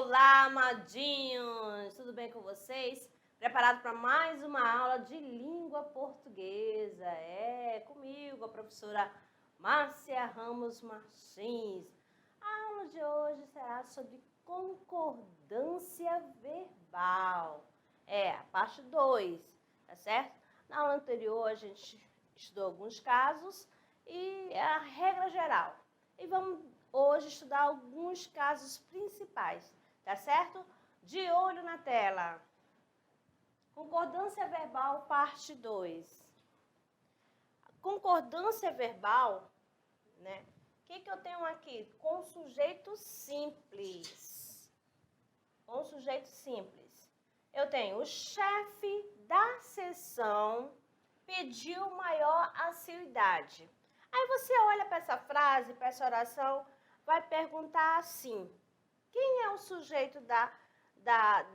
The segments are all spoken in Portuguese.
Olá, amadinhos! Tudo bem com vocês? Preparado para mais uma aula de língua portuguesa? É, comigo, a professora Márcia Ramos Martins. A aula de hoje será sobre concordância verbal. É, a parte 2, tá certo? Na aula anterior, a gente estudou alguns casos e a regra geral. E vamos hoje estudar alguns casos principais, tá certo? De olho na tela. Concordância verbal, parte 2. Concordância verbal, né? O que eu tenho aqui? Com sujeito simples. Com sujeito simples. Eu tenho o chefe da sessão pediu maior assiduidade. Aí você olha para essa frase, para essa oração, vai perguntar assim: quem é o sujeito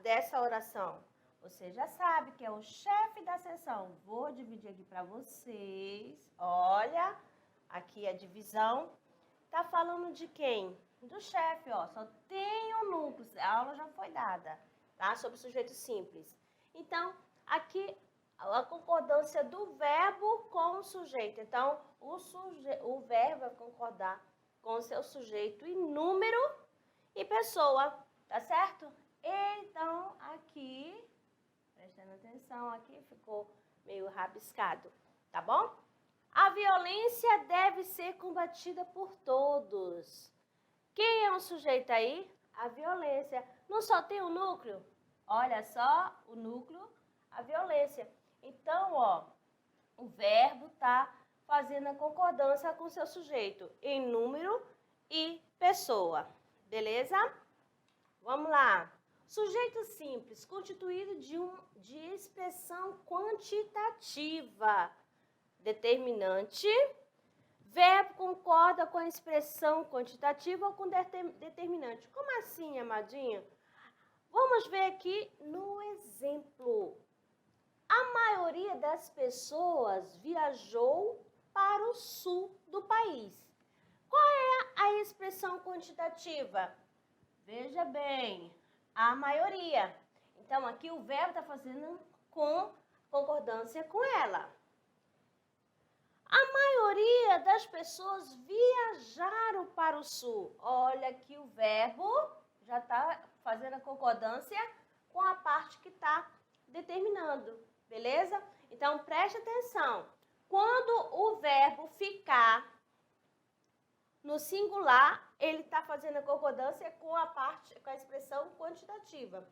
dessa oração? Você já sabe que é o chefe da sessão. Vou dividir aqui para vocês. Olha, aqui a divisão. Tá falando de quem? Do chefe, ó. Só tem o núcleo. A aula já foi dada, tá? Sobre sujeito simples. Então, aqui a concordância do verbo com o sujeito. Então, o verbo vai concordar com o seu sujeito em número e pessoa, tá certo? Então, aqui, prestando atenção, aqui ficou meio rabiscado, tá bom? A violência deve ser combatida por todos. Quem é o sujeito aí? A violência. Não só tem o núcleo? Olha só, o núcleo, a violência. Então, ó, o verbo tá fazendo a concordância com o seu sujeito em número e pessoa. Beleza? Vamos lá. Sujeito simples, constituído de expressão quantitativa. Determinante. Verbo concorda com a expressão quantitativa ou com determinante. Como assim, amadinho? Vamos ver aqui no exemplo. A maioria das pessoas viajou para o sul do país. Qual é a expressão quantitativa? Veja bem, a maioria. Então, aqui o verbo está fazendo com concordância com ela. A maioria das pessoas viajaram para o sul. Olha aqui o verbo já está fazendo a concordância com a parte que está determinando, beleza? Então, preste atenção. Quando o verbo ficar no singular, ele está fazendo a concordância com a expressão quantitativa.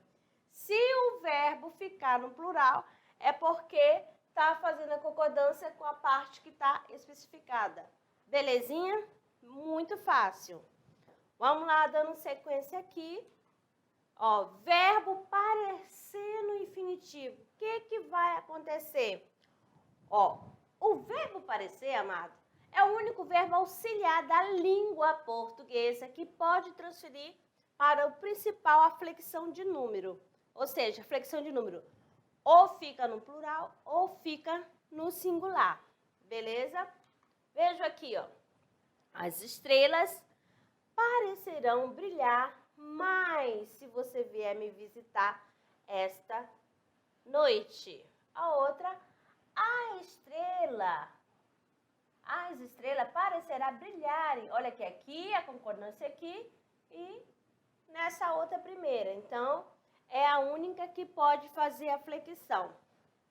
Se o verbo ficar no plural, é porque está fazendo a concordância com a parte que está especificada. Belezinha? Muito fácil. Vamos lá, dando sequência aqui. Ó, verbo parecer no infinitivo. O que vai acontecer? Ó, o verbo parecer, amado, é o único verbo auxiliar da língua portuguesa que pode transferir para o principal a flexão de número. Ou seja, a flexão de número ou fica no plural ou fica no singular. Beleza? Veja aqui, ó. As estrelas parecerão brilhar mais se você vier me visitar esta noite. A outra, as estrelas parecerá brilharem. Olha aqui a concordância aqui e nessa outra primeira. Então, é a única que pode fazer a flexão,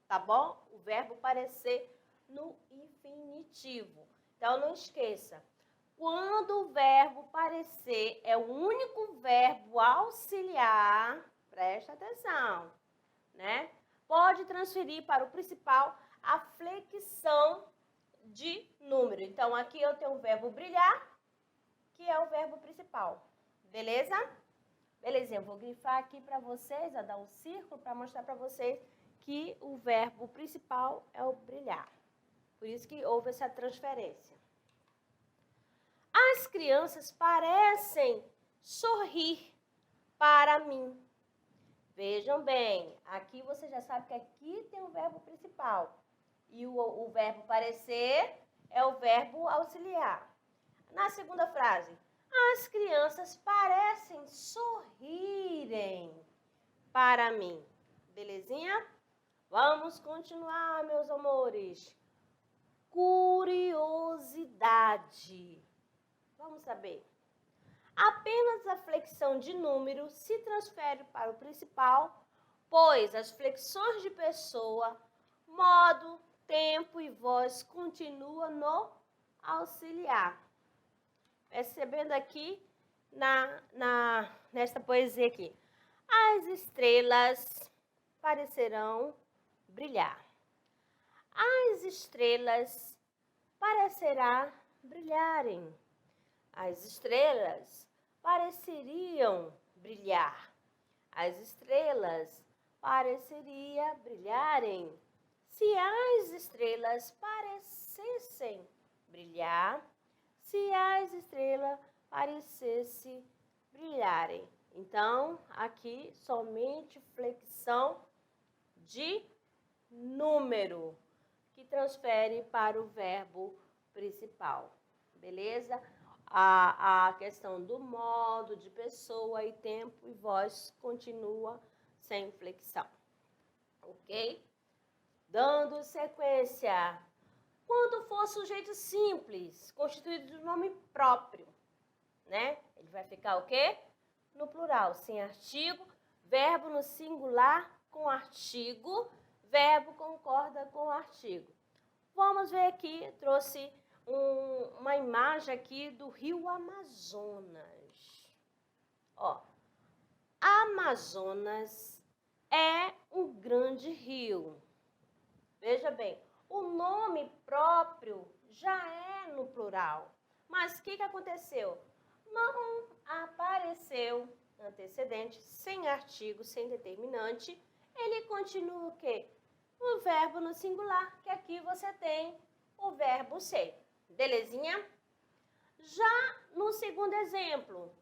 tá bom? O verbo parecer no infinitivo. Então, não esqueça. Quando o verbo parecer é o único verbo auxiliar, presta atenção, né? Pode transferir para o principal a flexão de número. Então, aqui eu tenho o verbo brilhar, que é o verbo principal. Beleza? Belezinha, eu vou grifar aqui para vocês, dar um círculo para mostrar para vocês que o verbo principal é o brilhar. Por isso que houve essa transferência. As crianças parecem sorrir para mim. Vejam bem, aqui você já sabe que aqui tem o verbo principal. E o verbo parecer é o verbo auxiliar. Na segunda frase, as crianças parecem sorrir virem para mim. Belezinha? Vamos continuar, meus amores. Curiosidade. Vamos saber. Apenas a flexão de número se transfere para o principal, pois as flexões de pessoa, modo, tempo e voz continuam no auxiliar. Percebendo aqui nesta poesia aqui. As estrelas parecerão brilhar. As estrelas parecerá brilharem. As estrelas pareceriam brilhar. As estrelas pareceriam brilharem. Se as estrelas parecessem brilhar, se as estrelas parecessem brilharem. Então, aqui somente flexão de número, que transfere para o verbo principal. Beleza? A questão do modo, de pessoa e tempo e voz continua sem flexão. Ok? Dando sequência. Quando for sujeito simples, constituído de nome próprio, né? Ele vai ficar o quê? No plural, sem artigo, verbo no singular com artigo, verbo concorda com o artigo. Vamos ver aqui, trouxe uma imagem aqui do rio Amazonas. Ó, Amazonas é um grande rio. Veja bem, o nome próprio já é no plural. Mas o que aconteceu? Não apareceu antecedente, sem artigo, sem determinante. Ele continua o quê? O verbo no singular, que aqui você tem o verbo ser. Belezinha? Já no segundo exemplo,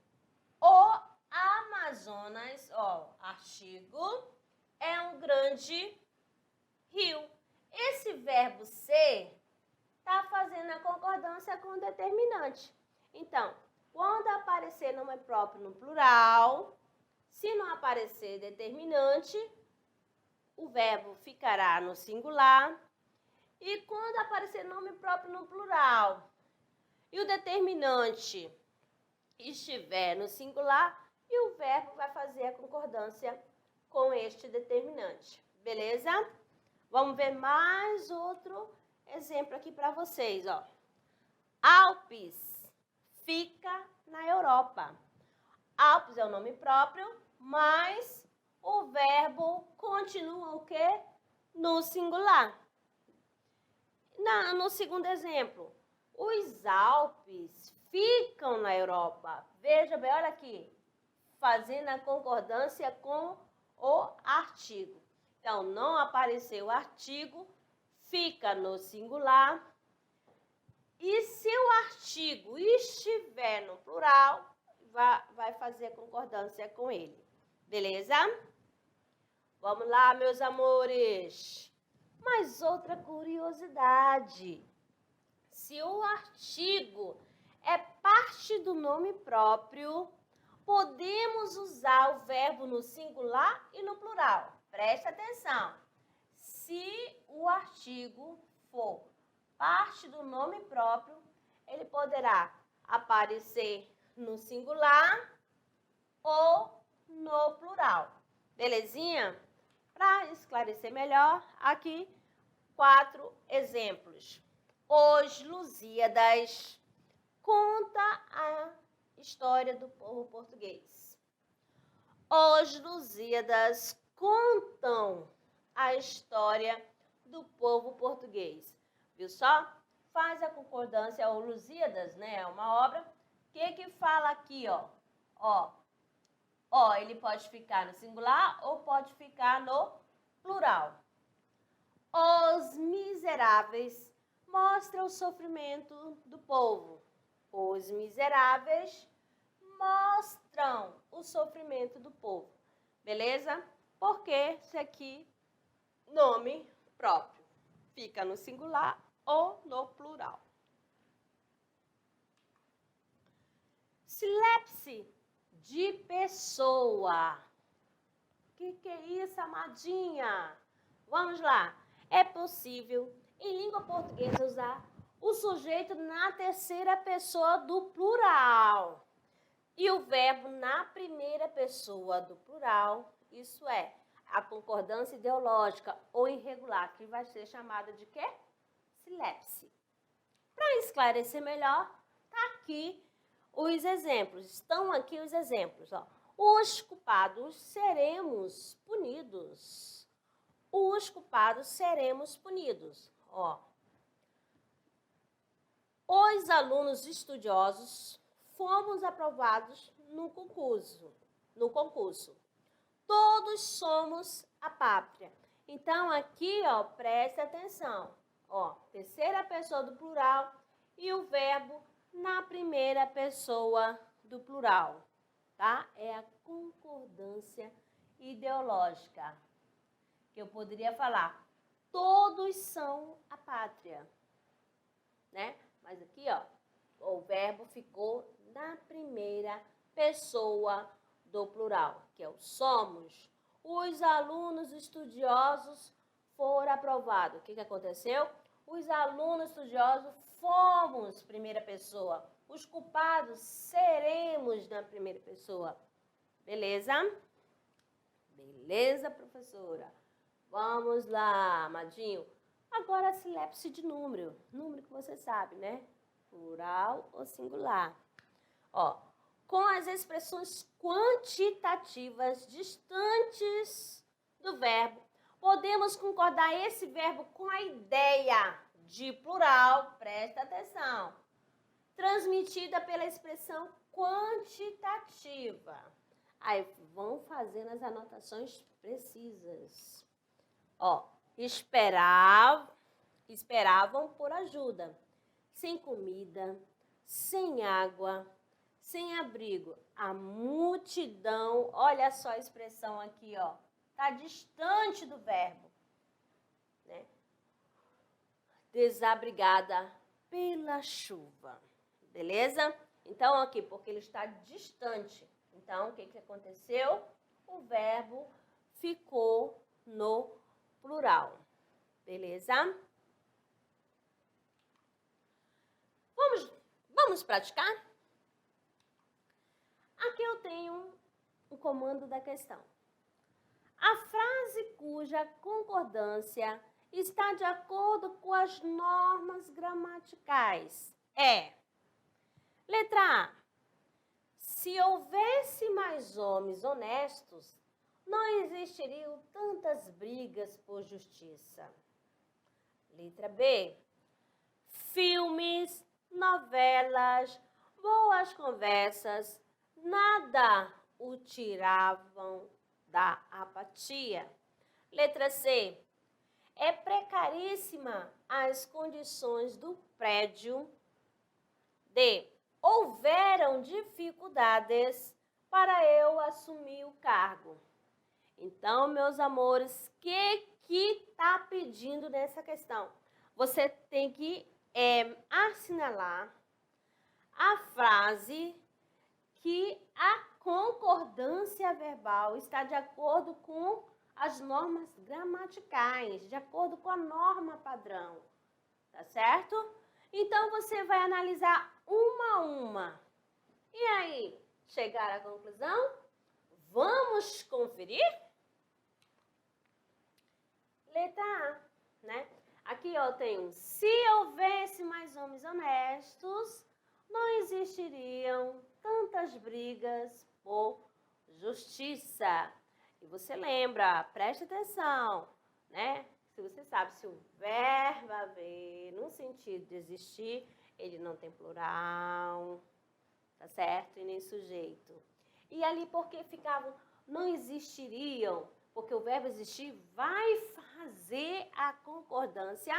o Amazonas, ó, artigo, é um grande rio. Esse verbo ser está fazendo a concordância com o determinante. Então, quando aparecer nome próprio no plural, se não aparecer determinante, o verbo ficará no singular. E quando aparecer nome próprio no plural e o determinante estiver no singular, e o verbo vai fazer a concordância com este determinante. Beleza? Vamos ver mais outro exemplo aqui para vocês, ó. Alpes fica na Europa. Alpes é o nome próprio, mas o verbo continua o quê? No singular. No segundo exemplo, os Alpes ficam na Europa. Veja bem, olha aqui, fazendo a concordância com o artigo. Então, não apareceu o artigo, fica no singular. E se o artigo estiver no plural, vai fazer a concordância com ele. Beleza? Vamos lá, meus amores. Mais outra curiosidade. Se o artigo é parte do nome próprio, podemos usar o verbo no singular e no plural. Preste atenção. Se o artigo for parte do nome próprio, ele poderá aparecer no singular ou no plural. Belezinha? Para esclarecer melhor, aqui 4 exemplos. Os Lusíadas conta a história do povo português. Os Lusíadas contam a história do povo português. Viu só? Faz a concordância, o Lusíadas, né? É uma obra. O que fala aqui, ó? Ó, ele pode ficar no singular ou pode ficar no plural. Os Miseráveis mostram o sofrimento do povo. Os Miseráveis mostram o sofrimento do povo. Beleza? Porque isso aqui, nome próprio, fica no singular ou no plural. Silepse de pessoa. Que é isso, amadinha? Vamos lá. É possível, em língua portuguesa, usar o sujeito na terceira pessoa do plural e o verbo na primeira pessoa do plural, isso é, a concordância ideológica ou irregular, que vai ser chamada de quê? Silepse. Para esclarecer melhor, tá aqui os exemplos. Estão aqui os exemplos, ó. Os culpados seremos punidos. Os culpados seremos punidos, ó. Os alunos estudiosos fomos aprovados no concurso. Todos somos a pátria. Então, aqui, ó, preste atenção. Ó, terceira pessoa do plural e o verbo na primeira pessoa do plural, tá? É a concordância ideológica. Que eu poderia falar, todos são a pátria, né? Mas aqui, ó, o verbo ficou na primeira pessoa do plural, que é o somos. Os alunos estudiosos foram aprovados. O que aconteceu? Os alunos estudiosos fomos primeira pessoa. Os culpados seremos na primeira pessoa. Beleza? Beleza, professora? Vamos lá, amadinho. Agora, a silepse de número. Número que você sabe, né? Plural ou singular. Ó, com as expressões quantitativas distantes do verbo, podemos concordar esse verbo com a ideia de plural, presta atenção, transmitida pela expressão quantitativa. Aí, vão fazendo as anotações precisas. Ó, esperavam por ajuda, sem comida, sem água, sem abrigo. A multidão, olha só a expressão aqui, ó, tá distante do verbo, né? Desabrigada pela chuva, beleza? Então, aqui, porque ele está distante. Então, o que aconteceu? O verbo ficou no plural, beleza? Vamos praticar? Aqui eu tenho um comando da questão. A frase cuja concordância está de acordo com as normas gramaticais é: letra A. Se houvesse mais homens honestos, não existiriam tantas brigas por justiça. Letra B. Filmes, novelas, boas conversas, nada o tiravam da apatia. Letra C. É precaríssima as condições do prédio. D. Houveram dificuldades para eu assumir o cargo. Então, meus amores, o que está pedindo nessa questão? Você tem que assinalar a frase que a concordância verbal está de acordo com as normas gramaticais, de acordo com a norma padrão, tá certo? Então, você vai analisar uma a uma. E aí, chegar à conclusão? Vamos conferir? Letra A, né? Aqui eu tenho, se houvesse mais homens honestos, não existiriam tantas brigas por justiça. E você lembra, preste atenção, né? Se você sabe, se o verbo haver no sentido de existir, ele não tem plural, tá certo? E nem sujeito. E ali porque ficavam, não existiriam, porque o verbo existir vai fazer a concordância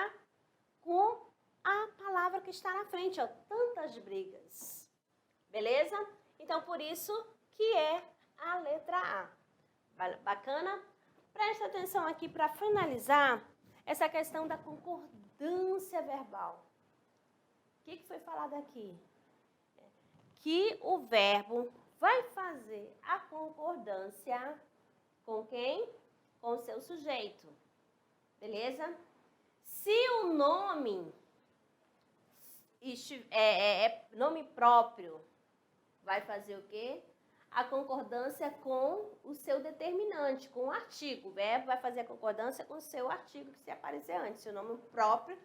com a palavra que está na frente, ó, tantas brigas. Beleza? Então, por isso que é a letra A. Bacana? Presta atenção aqui para finalizar essa questão da concordância verbal. O que foi falado aqui? Que o verbo vai fazer a concordância Com quem? Com o seu sujeito. Beleza? Se o nome é nome próprio, vai fazer o quê? A concordância com o seu determinante, com o artigo. O verbo vai fazer a concordância com o seu artigo que se aparecer antes. Se o nome próprio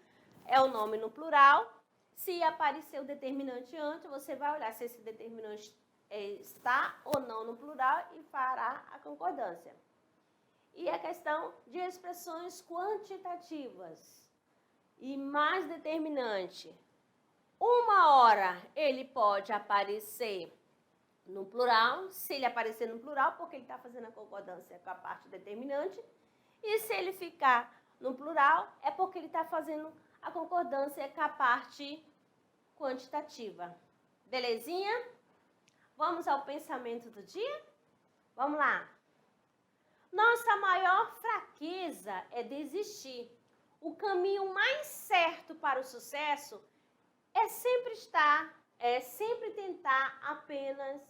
é o nome no plural, se aparecer o determinante antes, você vai olhar se esse determinante está ou não no plural e fará a concordância. E a questão de expressões quantitativas e mais determinante. Uma hora ele pode aparecer no plural, se ele aparecer no plural, porque ele está fazendo a concordância com a parte determinante, e se ele ficar no plural, é porque ele está fazendo a concordância com a parte quantitativa. Belezinha? Vamos ao pensamento do dia? Vamos lá. Nossa maior fraqueza é desistir. O caminho mais certo para o sucesso é sempre tentar apenas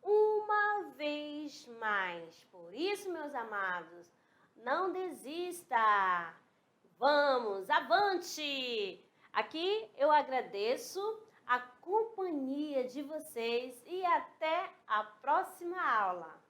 uma vez mais. Por isso, meus amados, não desista. Vamos, avante! Aqui eu agradeço a companhia de vocês e até a próxima aula.